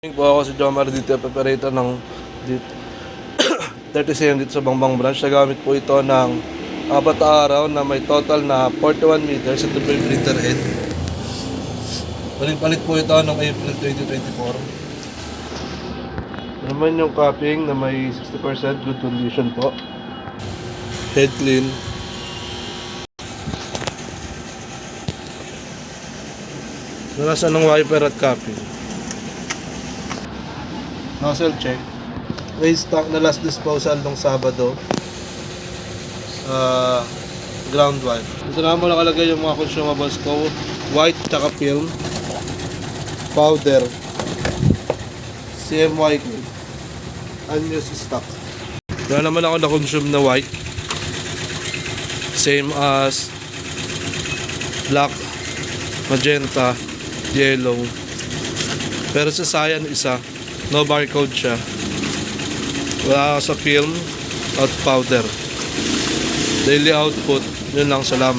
Po ako si Jomar dito, operator ng 30cm dito sa Bangbang branch. Nagamit po ito ng 4 araw na may total na 41 meters at 2 liter head. Palit po ito noong April 2024. Naman yung capping na may 60% good condition po. Head clean. Nalasan ng wiper at capping. Nozzle check. Waste tank na last disposal nung Sabado. Ground wire. Dito na mo nakalagay yung mga consumables ko. White tsaka film. Powder. CMY ko. Unused stock. Wala naman ako na-consume na white. Same as black, magenta, yellow. Pero sa Cyan isa. No barcode siya. Wala sa film at powder. Daily output. Yun lang, salamat.